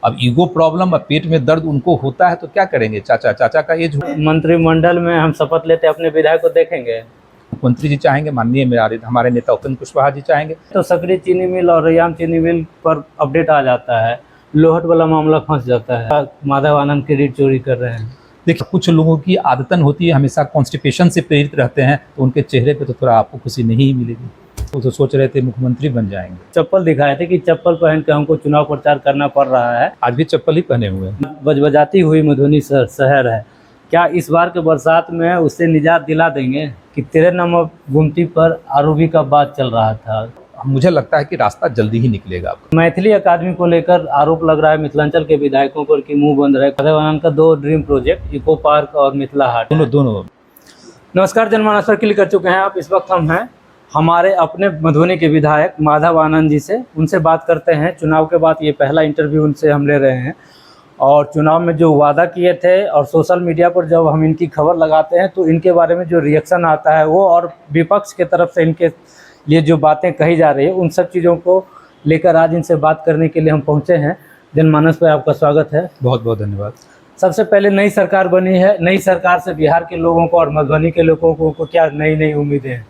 अब ego problem और पेट में दर्द उनको होता है तो क्या करेंगे। चाचा का एज मंत्रिमंडल में हम शपथ लेते अपने विधायक को देखेंगे। मुख्यमंत्री जी चाहेंगे, माननीय हमारे नेता उपेंद्र कुशवाहा जी चाहेंगे तो सकरी चीनी मिल और रैयाम चीनी मिल पर अपडेट आ जाता है, लोहट वाला मामला फंस जाता है, माधव आनंद की रीढ़ चोरी कर रहे हैं। देखिए, कुछ लोगों की आदतन होती है, हमेशा कॉन्स्टिपेशन से प्रेरित रहते हैं, तो उनके चेहरे पे तो थोड़ा आपको खुशी नहीं मिलेगी। वो तो सोच रहे थे मुख्यमंत्री बन जाएंगे। चप्पल दिखाए थे कि चप्पल पहन के हमको चुनाव प्रचार करना पड़ रहा है। आज भी चप्पल ही पहने हुए हैं। बजबजाती हुई मधुबनी शहर है, क्या इस बार के बरसात में उससे निजात दिला देंगे कि 13 नंबर गुमटी पर आरोपी का बात चल रहा था। मुझे लगता है कि रास्ता जल्दी ही निकलेगा। मैथिली अकादमी को लेकर आरोप लग रहा है मिथिलांचल के विधायकों पर कि मुंह बंद रहे। माधव आनंद का 2 ड्रीम प्रोजेक्ट, इको पार्क और मिथिला हाट, दोनों। नमस्कार, जनमानस पर क्लिक कर चुके हैं आप। इस वक्त हम हैं हमारे अपने मधुबनी के विधायक माधव आनंद जी से, उनसे बात करते हैं। चुनाव के बाद ये पहला इंटरव्यू उनसे हम ले रहे हैं और चुनाव में जो वादा किए थे और सोशल मीडिया पर जब हम इनकी खबर लगाते हैं तो इनके बारे में जो रिएक्शन आता है वो, और विपक्ष के तरफ से इनके लिए जो बातें कही जा रही है, उन सब चीज़ों को लेकर आज इनसे बात करने के लिए हम पहुँचे हैं। जनमानस पर आपका स्वागत है। बहुत बहुत धन्यवाद। सबसे पहले नई सरकार बनी है, नई सरकार से बिहार के लोगों को और मधुबनी के लोगों को क्या नई उम्मीदें हैं?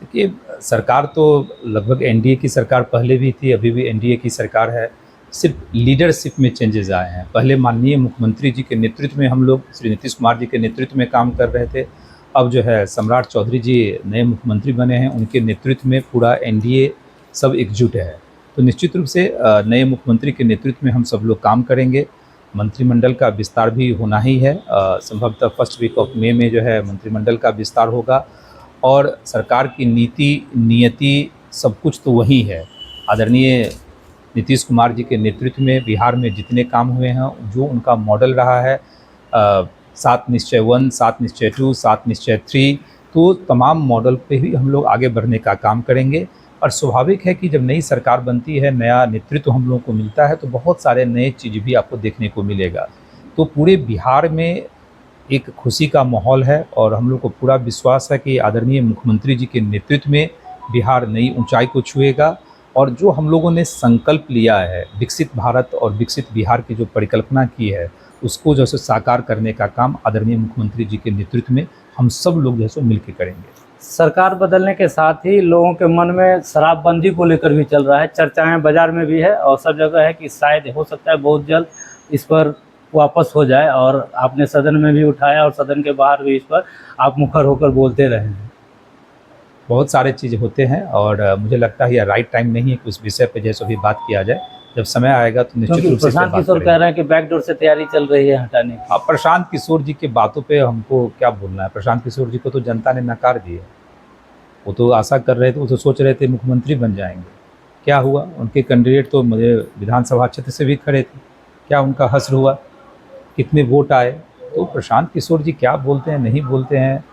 देखिए, सरकार तो लगभग एनडीए की सरकार पहले भी थी, अभी भी एनडीए की सरकार है। सिर्फ लीडरशिप में चेंजेस आए हैं। पहले माननीय मुख्यमंत्री जी के नेतृत्व में हम लोग, श्री नीतीश कुमार जी के नेतृत्व में काम कर रहे थे। अब जो है सम्राट चौधरी जी नए मुख्यमंत्री बने हैं, उनके नेतृत्व में पूरा एनडीए सब एकजुट है। तो निश्चित रूप से नए मुख्यमंत्री के नेतृत्व में हम सब लोग काम करेंगे। मंत्रिमंडल का विस्तार भी होना ही है। संभवतः फर्स्ट वीक ऑफ मई में जो है मंत्रिमंडल का विस्तार होगा और सरकार की नीति नियति सब कुछ तो वही है। आदरणीय नीतीश कुमार जी के नेतृत्व में बिहार में जितने काम हुए हैं, जो उनका मॉडल रहा है 7 निश्चय 1, 7 निश्चय 2, 7 निश्चय 3, तो तमाम मॉडल पे ही हम लोग आगे बढ़ने का काम करेंगे। और स्वाभाविक है कि जब नई सरकार बनती है, नया नेतृत्व हम लोगों को मिलता है, तो बहुत सारे नए चीज़ भी आपको देखने को मिलेगा। तो पूरे बिहार में एक खुशी का माहौल है और हम लोग को पूरा विश्वास है कि आदरणीय मुख्यमंत्री जी के नेतृत्व में बिहार नई ऊंचाई को छुएगा। और जो हम लोगों ने संकल्प लिया है, विकसित भारत और विकसित बिहार की जो परिकल्पना की है, उसको जैसे साकार करने का काम आदरणीय मुख्यमंत्री जी के नेतृत्व में हम सब लोग जैसे मिलकर करेंगे। सरकार बदलने के साथ ही लोगों के मन में शराबबंदी को लेकर भी चल रहा है, चर्चाएं बाजार में भी है और सब जगह है कि शायद हो सकता है बहुत जल्द इस पर वापस हो जाए। और आपने सदन में भी उठाया और सदन के बाहर भी इस पर आप मुखर होकर बोलते रहे हैं। बहुत सारे चीज़ होते हैं और मुझे लगता है यह राइट टाइम नहीं है कि उस विषय पे जैसे भी बात किया जाए। जब समय आएगा तो निश्चित रूप से प्रशांत किशोर कह रहे हैं कि बैकडोर से तैयारी चल रही है हटाने की। अब प्रशांत किशोर जी की बातों पे हमको क्या बोलना है। प्रशांत किशोर जी को तो जनता ने नकार दिया। वो तो आशा कर रहे थे, वो तो सोच रहे थे मुख्यमंत्री बन जाएंगे। क्या हुआ, उनके कैंडिडेट तो मुझे विधानसभा क्षेत्र से भी खड़े थे। क्या उनका हश्र हुआ, कितने वोट आए? तो प्रशांत किशोर जी क्या बोलते हैं नहीं बोलते हैं,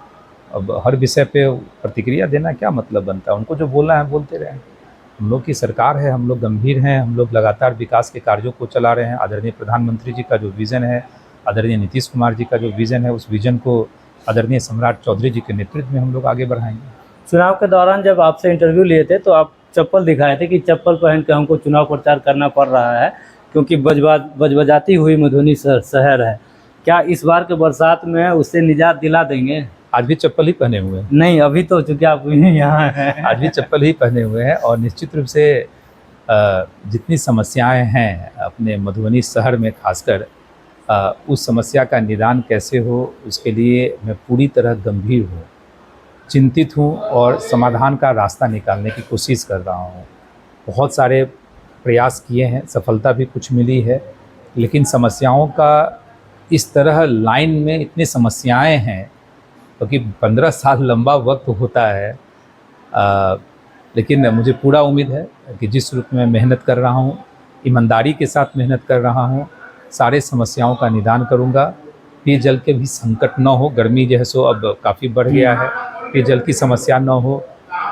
अब हर विषय पे प्रतिक्रिया देना क्या मतलब बनता है। उनको जो बोलना है बोलते रहें। हम लोग की सरकार है, हम लोग गंभीर हैं, हम लोग लगातार विकास के कार्यों को चला रहे हैं। आदरणीय प्रधानमंत्री जी का जो विज़न है, आदरणीय नीतीश कुमार जी का जो विज़न है, उस विज़न को आदरणीय सम्राट चौधरी जी के नेतृत्व में हम लोग आगे बढ़ाएंगे। चुनाव के दौरान जब आपसे इंटरव्यू लिए थे तो आप चप्पल दिखाए थे कि चप्पल पहन के हमको चुनाव प्रचार करना पड़ रहा है क्योंकि बजबजाती हुई मधुबनी शहर है। क्या इस बार के बरसात में उससे निजात दिला देंगे? आज भी चप्पल ही पहने हुए हैं। नहीं, अभी तो चूँकि आप यहाँ हैं। आज भी चप्पल ही पहने हुए हैं और निश्चित रूप से जितनी समस्याएं हैं अपने मधुबनी शहर में खासकर, उस समस्या का निदान कैसे हो उसके लिए मैं पूरी तरह गंभीर हूँ, चिंतित हूँ और समाधान का रास्ता निकालने की कोशिश कर रहा हूँ। बहुत सारे प्रयास किए हैं, सफलता भी कुछ मिली है, लेकिन समस्याओं का इस तरह लाइन में इतनी समस्याएं हैं क्योंकि 15 साल लंबा वक्त होता है। लेकिन मुझे पूरा उम्मीद है कि जिस रूप में मेहनत कर रहा हूँ, ईमानदारी के साथ मेहनत कर रहा हूँ, सारे समस्याओं का निदान करूँगा। पेयजल के भी संकट न हो, गर्मी जो है सो अब काफ़ी बढ़ गया है, पेयजल की समस्या न हो,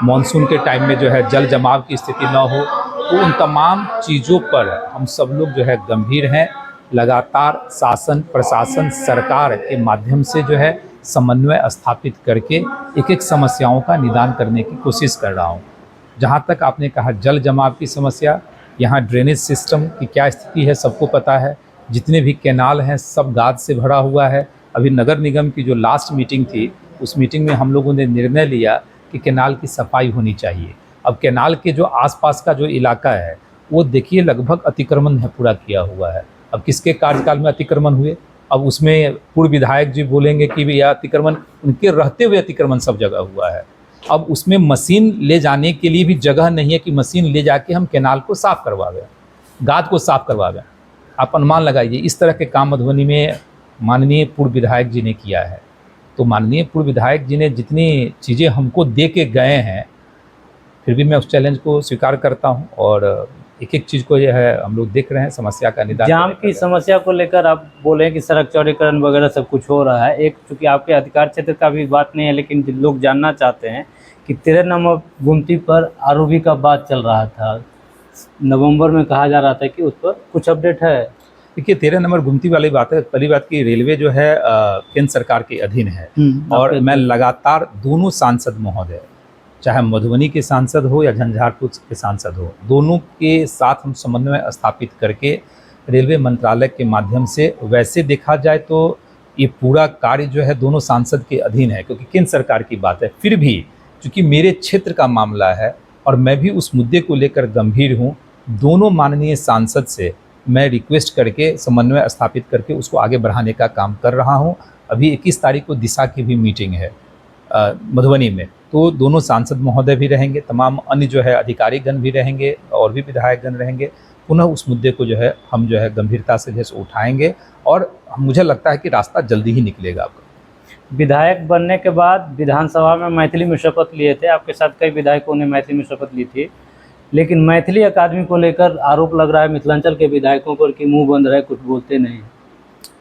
मानसून के टाइम में जो है जल जमाव की स्थिति न हो, तो उन तमाम चीज़ों पर हम सब लोग जो है गंभीर हैं। लगातार शासन प्रशासन सरकार के माध्यम से जो है समन्वय स्थापित करके एक एक समस्याओं का निदान करने की कोशिश कर रहा हूँ। जहाँ तक आपने कहा जल जमाव की समस्या, यहाँ ड्रेनेज सिस्टम की क्या स्थिति है सबको पता है। जितने भी कैनाल हैं सब गाद से भरा हुआ है। अभी नगर निगम की जो लास्ट मीटिंग थी उस मीटिंग में हम लोगों ने निर्णय लिया कि कैनाल की सफाई होनी चाहिए। अब कैनाल के जो आसपास का जो इलाका है वो देखिए लगभग अतिक्रमण है पूरा किया हुआ है। अब किसके कार्यकाल में अतिक्रमण हुए, अब उसमें पूर्व विधायक जी बोलेंगे कि भैया अतिक्रमण उनके रहते हुए अतिक्रमण सब जगह हुआ है। अब उसमें मशीन ले जाने के लिए भी जगह नहीं है कि मशीन ले जाके हम कैनाल को साफ़ करवावें, गाद को साफ़ करवावें। आप अनुमान लगाइए इस तरह के काम मधुबनी में माननीय पूर्व विधायक जी ने किया है। तो माननीय पूर्व विधायक जी ने जितनी चीज़ें हमको दे के गए हैं, फिर भी मैं उस चैलेंज को स्वीकार करता हूं और एक एक चीज़ को जो है हम लोग देख रहे हैं, समस्या का निदान। जाम की समस्या को लेकर आप बोले कि सड़क चौड़ीकरण वगैरह सब कुछ हो रहा है। एक चूँकि आपके अधिकार क्षेत्र का भी बात नहीं है, लेकिन लोग जानना चाहते हैं कि 13 नंबर गुमती पर आरओबी का बात चल रहा था, नवंबर में कहा जा रहा था कि उस पर कुछ अपडेट है? देखिए 13 नंबर गुमती वाली बात है। पहली बात की रेलवे जो है केंद्र सरकार के अधीन है और मैं लगातार दोनों सांसद महोदय, चाहे मधुबनी के सांसद हो या झंझारपुर के सांसद हो, दोनों के साथ हम समन्वय स्थापित करके रेलवे मंत्रालय के माध्यम से, वैसे देखा जाए तो ये पूरा कार्य जो है दोनों सांसद के अधीन है क्योंकि केंद्र सरकार की बात है। फिर भी चूँकि मेरे क्षेत्र का मामला है और मैं भी उस मुद्दे को लेकर गंभीर हूँ, दोनों माननीय सांसद से मैं रिक्वेस्ट करके समन्वय स्थापित करके उसको आगे बढ़ाने का काम कर रहा हूँ। अभी 21 तारीख को दिशा की भी मीटिंग है मधुबनी में, तो दोनों सांसद महोदय भी रहेंगे, तमाम अन्य जो है अधिकारीगण भी रहेंगे और भी विधायकगण रहेंगे। पुनः उस मुद्दे को जो है हम जो है गंभीरता से जैसे उठाएंगे और मुझे लगता है कि रास्ता जल्दी ही निकलेगा। आपका विधायक बनने के बाद विधानसभा में मैथिली में शपथ लिए थे, आपके साथ कई विधायकों ने मैथिली में शपथ ली थी, लेकिन मैथिली अकादमी को लेकर आरोप लग रहा है मिथिलांचल के विधायकों पर कि मुंह बंद रहे, कुछ बोलते नहीं।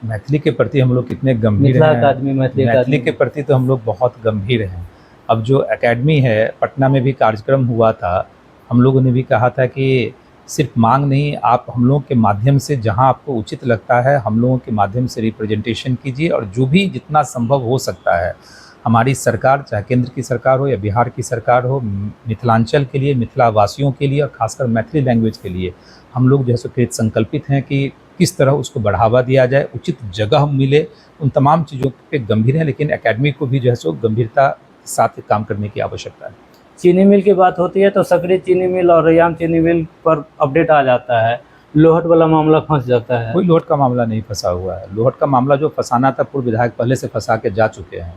मैथिली के प्रति हम लोग कितने गंभीर हैं, मैथिली के प्रति तो हम लोग बहुत गंभीर हैं। अब जो एकेडमी है पटना में भी कार्यक्रम हुआ था, हम लोगों ने भी कहा था कि सिर्फ मांग नहीं, आप हम लोगों के माध्यम से जहां आपको उचित लगता है हम लोगों के माध्यम से रिप्रेजेंटेशन कीजिए और जो भी जितना संभव हो सकता है हमारी सरकार, चाहे केंद्र की सरकार हो या बिहार की सरकार हो, मिथिलांचल के लिए, मिथिला वासियों के लिए और खासकर मैथिली लैंग्वेज के लिए हम लोग जैसे कृत संकल्पित हैं कि किस तरह उसको बढ़ावा दिया जाए, उचित जगह मिले, उन तमाम चीज़ों पे गंभीर हैं। लेकिन एकेडमी को भी जो है सो गंभीरता के साथ काम करने की आवश्यकता है। चीनी मिल की बात होती है तो सकरी चीनी मिल और रैयाम चीनी मिल पर अपडेट आ जाता है, लोहट वाला मामला फंस जाता है। कोई लोहट का मामला नहीं फंसा हुआ है। लोहट का मामला जो फंसाना था पूर्व विधायक पहले से फंसा के जा चुके हैं।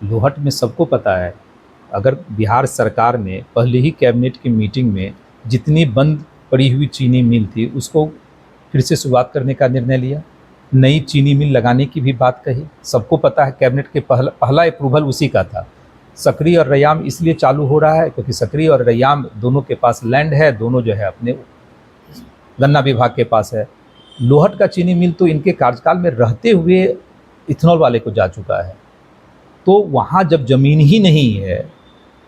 लोहट में सबको पता है, अगर बिहार सरकार ने पहले ही कैबिनेट की मीटिंग में जितनी बंद पड़ी हुई चीनी मिल थी उसको फिर से शुरुआत करने का निर्णय लिया, नई चीनी मिल लगाने की भी बात कही। सबको पता है कैबिनेट के पहला अप्रूवल उसी का था। सकरी और रैयाम इसलिए चालू हो रहा है क्योंकि सकरी और रैयाम दोनों के पास लैंड है, दोनों जो है अपने गन्ना विभाग के पास है। लोहट का चीनी मिल तो इनके कार्यकाल में रहते हुए इथेनॉल वाले को जा चुका है। तो वहाँ जब ज़मीन ही नहीं है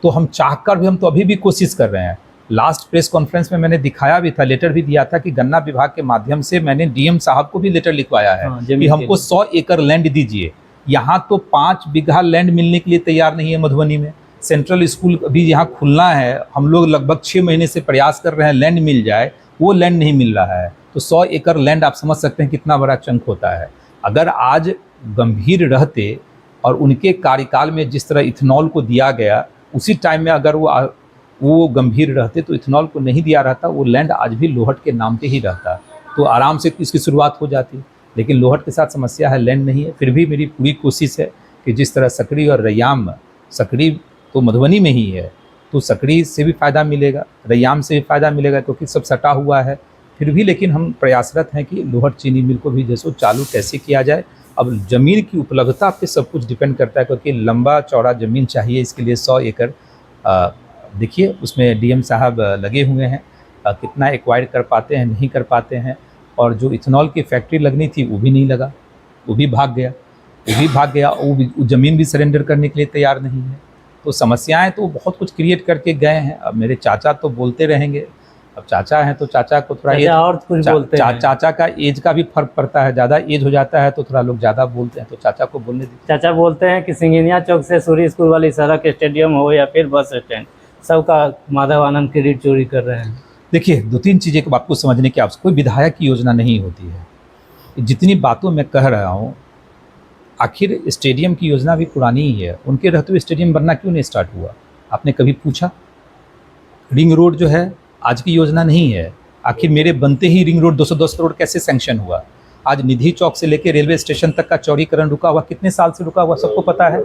तो हम चाहकर भी, हम तो अभी भी कोशिश कर रहे हैं। लास्ट प्रेस कॉन्फ्रेंस में मैंने दिखाया भी था, लेटर भी दिया था कि गन्ना विभाग के माध्यम से मैंने डीएम साहब को भी लेटर लिखवाया है कि हमको 100 एकड़ लैंड दीजिए। यहाँ तो 5 बीघा लैंड मिलने के लिए तैयार नहीं है मधुबनी में। सेंट्रल स्कूल अभी यहाँ खुलना है, हम लोग लगभग 6 महीने से प्रयास कर रहे हैं लैंड मिल जाए, वो लैंड नहीं मिल रहा है। तो 100 एकड़ लैंड आप समझ सकते हैं कितना बड़ा चंक होता है। अगर आज गंभीर रहते और उनके कार्यकाल में जिस तरह इथेनॉल को दिया गया उसी टाइम में अगर वो गंभीर रहते तो इथेनॉल को नहीं दिया रहता, वो लैंड आज भी लोहट के नाम पे ही रहता, तो आराम से इसकी शुरुआत हो जाती। लेकिन लोहट के साथ समस्या है, लैंड नहीं है। फिर भी मेरी पूरी कोशिश है कि जिस तरह सकरी और रैयाम, सकरी तो मधुबनी में ही है तो सकरी से भी फ़ायदा मिलेगा, रैयाम से भी फ़ायदा मिलेगा क्योंकि सब सटा हुआ है। फिर भी लेकिन हम प्रयासरत हैं कि लोहट चीनी मिल को भी जैसे चालू कैसे किया जाए। अब ज़मीन की उपलब्धता पे सब कुछ डिपेंड करता है क्योंकि लंबा चौड़ा ज़मीन चाहिए, इसके लिए 100 एकड़ देखिए उसमें डीएम साहब लगे हुए हैं, कितना एक्वायर कर पाते हैं नहीं कर पाते हैं। और जो इथेनॉल की फैक्ट्री लगनी थी वो भी नहीं लगा, वो भी भाग गया, वो ज़मीन भी सरेंडर करने के लिए तैयार नहीं है। तो समस्याएं तो बहुत कुछ क्रिएट करके गए हैं। अब मेरे चाचा तो बोलते रहेंगे, अब चाचा हैं तो चाचा को थोड़ा एज, और कुछ बोलते हैं। चाचा का एज का भी फर्क पड़ता है, ज़्यादा एज हो जाता है तो थोड़ा लोग ज़्यादा बोलते हैं, तो चाचा को बोलने दीजिए। चाचा बोलते हैं कि सिंगिनिया चौक से सूर्य स्कूल वाली सड़क, स्टेडियम हो या फिर बस स्टैंड, सबका माधव आनंद क्रेडिट चोरी कर रहे हैं। देखिए, 2-3 चीज़ें को आपको समझने की आवश्यकता, कोई विधायक की योजना नहीं होती है। जितनी बातों में कह रहा हूँ, आखिर स्टेडियम की योजना भी पुरानी ही है। उनके रहते हुए स्टेडियम बनना क्यों नहीं स्टार्ट हुआ? आपने कभी पूछा? रिंग रोड जो है आज की योजना नहीं है। आखिर मेरे बनते ही रिंग रोड 210 करोड़ कैसे सैंक्शन हुआ? आज निधि चौक से लेकर रेलवे स्टेशन तक का चौड़ीकरण रुका हुआ, कितने साल से रुका हुआ सबको पता है।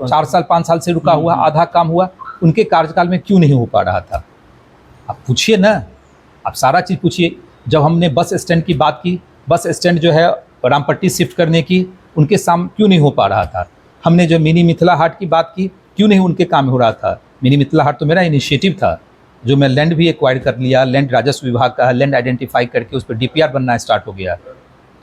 4 साल 5 साल से रुका हुआ, आधा काम हुआ। उनके कार्यकाल में क्यों नहीं हो पा रहा था? आप पूछिए ना, आप सारा चीज़ पूछिए। जब हमने बस स्टैंड की बात की, बस स्टैंड जो है रामपट्टी शिफ्ट करने की, उनके सामने क्यों नहीं हो पा रहा था? हमने जो मिनी मिथिला हाट की बात की, क्यों नहीं उनके काम हो रहा था? मिनी मिथिला हाट तो मेरा इनिशिएटिव था, जो मैं लैंड भी एक्वायर कर लिया, लैंड राजस्व विभाग का है, लैंड आइडेंटिफाई करके उस पर DPR बनना स्टार्ट हो गया।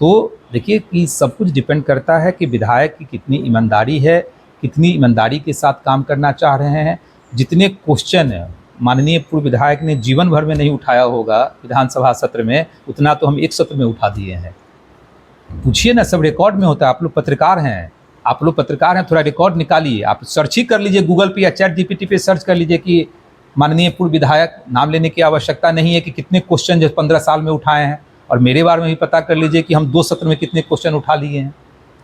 तो देखिए कि सब कुछ डिपेंड करता है कि विधायक की कितनी ईमानदारी है, कितनी ईमानदारी के साथ काम करना चाह रहे हैं। जितने क्वेश्चन माननीय पूर्व विधायक ने जीवन भर में नहीं उठाया होगा विधानसभा सत्र में, उतना तो हम एक सत्र में उठा दिए हैं। पूछिए ना, सब रिकॉर्ड में होता है। आप लोग पत्रकार हैं, थोड़ा रिकॉर्ड निकालिए। आप सर्च ही कर लीजिए गूगल पे या ChatGPT पे सर्च कर लीजिए कि माननीय पूर्व विधायक, नाम लेने की आवश्यकता नहीं है, कि कितने क्वेश्चन जो 15 साल में उठाए हैं। और मेरे बारे में भी पता कर लीजिए कि हम 2 सत्र में कितने क्वेश्चन उठा लिए हैं।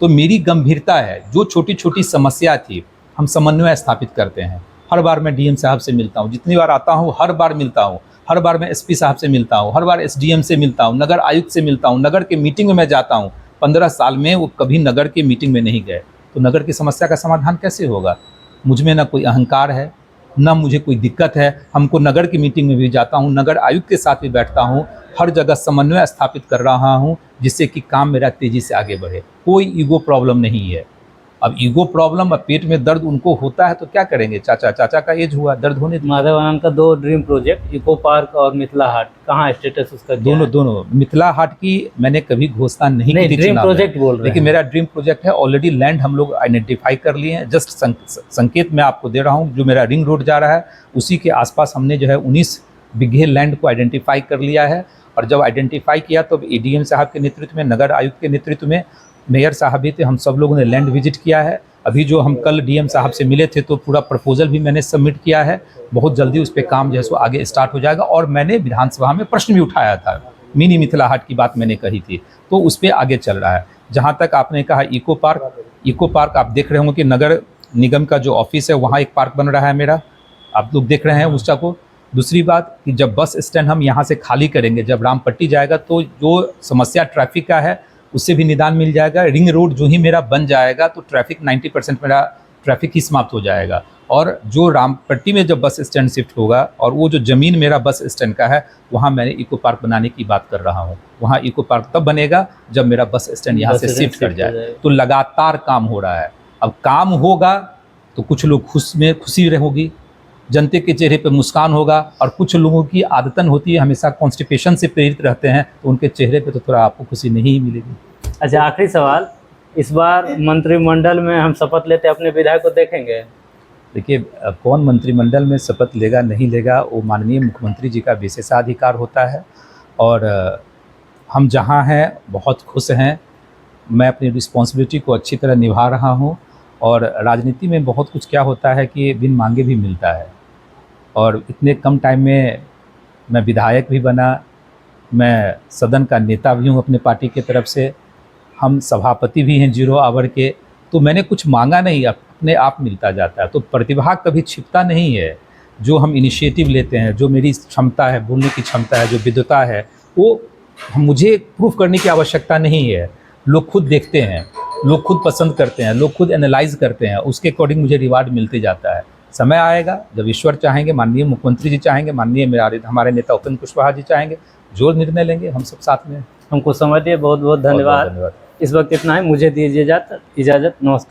तो मेरी गंभीरता है, जो छोटी छोटी समस्या थी हम समन्वय स्थापित करते हैं। हर बार मैं DM साहब से मिलता हूँ, जितनी बार आता हूँ हर बार मिलता हूँ। हर बार मैं SP साहब से मिलता हूँ, हर बार SDM से मिलता हूँ, नगर आयुक्त से मिलता हूँ, नगर के मीटिंग में मैं जाता हूँ। 15 साल में वो कभी नगर के मीटिंग में नहीं गए, तो नगर की समस्या का समाधान कैसे होगा? मुझ में ना कोई अहंकार है, ना मुझे कोई दिक्कत है। हमको नगर की मीटिंग में भी जाता हूँ, नगर आयुक्त के साथ भी बैठता हूँ, हर जगह समन्वय स्थापित कर रहा हूँ, जिससे कि काम मेरा तेज़ी से आगे बढ़े। कोई ईगो प्रॉब्लम नहीं है। अब ईगो प्रॉब्लम, अब पेट में दर्द उनको होता है तो क्या करेंगे? चाचा का एज हुआ, दर्द होने दीजिए। माधव आनंद का 2 ड्रीम प्रोजेक्ट, इको पार्क और मिथिला हाट, कहाँ स्टेटस उसका क्या है? दोनों मिथिला हाट की मैंने कभी घोषणा नहीं की थी ड्रीम चुनाव में। प्रोजेक्ट बोल रहे लेकिन हैं। मेरा ड्रीम प्रोजेक्ट है, ऑलरेडी लैंड हम लोग आइडेंटिफाई कर लिए हैं। जस्ट संकेत मैं आपको दे रहा हूँ, जो मेरा रिंग रोड जा रहा है उसी के आसपास हमने जो है 19 बीघे लैंड को आइडेंटिफाई कर लिया है। और जब आइडेंटिफाई किया तो ADM साहब के नेतृत्व में, नगर आयुक्त के नेतृत्व में, मेयर साहब भी थे, हम सब लोगों ने लैंड विजिट किया है। अभी जो हम कल DM साहब से मिले थे तो पूरा प्रपोजल भी मैंने सबमिट किया है। बहुत जल्दी उस पर काम जो है सो आगे स्टार्ट हो जाएगा। और मैंने विधानसभा में प्रश्न भी उठाया था, मिनी मिथिला हाट की बात मैंने कही थी, तो उस पर आगे चल रहा है। जहाँ तक आपने कहा इको पार्क आप देख रहे होंगे कि नगर निगम का जो ऑफिस है वहाँ एक पार्क बन रहा है मेरा, आप लोग देख रहे हैं उसका को। दूसरी बात कि जब बस स्टैंड हम यहाँ से खाली करेंगे, जब रामपट्टी जाएगा, तो जो समस्या ट्रैफिक का है उससे भी निदान मिल जाएगा। रिंग रोड जो ही मेरा बन जाएगा तो ट्रैफिक 90% मेरा ट्रैफिक ही समाप्त हो जाएगा। और जो रामपट्टी में जब बस स्टैंड शिफ्ट होगा और वो जो ज़मीन मेरा बस स्टैंड का है, वहाँ मैंने इको पार्क बनाने की बात कर रहा हूँ। वहाँ इको पार्क तब बनेगा जब मेरा बस स्टैंड यहाँ से शिफ्ट कर जाए। तो लगातार काम हो रहा है। अब काम होगा तो कुछ लोग खुशी होगी, जनता के चेहरे पे मुस्कान होगा। और कुछ लोगों की आदतन होती है, हमेशा कॉन्स्टिपेशन से प्रेरित रहते हैं, तो उनके चेहरे पे तो थोड़ा आपको खुशी नहीं मिलेगी। अच्छा, आखिरी सवाल, इस बार मंत्रिमंडल में हम शपथ लेते अपने विधायक को देखेंगे? देखिए, कौन मंत्रिमंडल में शपथ लेगा नहीं लेगा वो माननीय मुख्यमंत्री जी का विशेषाधिकार होता है। और हम जहाँ हैं बहुत खुश हैं। मैं अपनी रिस्पॉन्सिबिलिटी को अच्छी तरह निभा रहा हूँ। और राजनीति में बहुत कुछ क्या होता है कि बिन मांगे भी मिलता है। और इतने कम टाइम में मैं विधायक भी बना, मैं सदन का नेता भी हूँ अपने पार्टी की तरफ से, हम सभापति भी हैं 0 आवर के। तो मैंने कुछ मांगा नहीं, अपने आप मिलता जाता है। तो प्रतिभा कभी छिपता नहीं है। जो हम इनिशिएटिव लेते हैं, जो मेरी क्षमता है, बोलने की क्षमता है, जो विद्वता है, वो मुझे प्रूफ करने की आवश्यकता नहीं है। लोग खुद देखते हैं, लोग खुद पसंद करते हैं, लोग खुद एनालाइज करते हैं, उसके अकॉर्डिंग मुझे रिवार्ड मिलते जाता है। समय आएगा जब ईश्वर चाहेंगे, माननीय मुख्यमंत्री जी चाहेंगे, माननीय हमारे नेता उपेंद्र कुशवाहा जी चाहेंगे, जो निर्णय लेंगे हम सब साथ में। हमको समय दिए, बहुत बहुत धन्यवाद। इस वक्त इतना है, मुझे दीजिए इजाज़त। नमस्कार।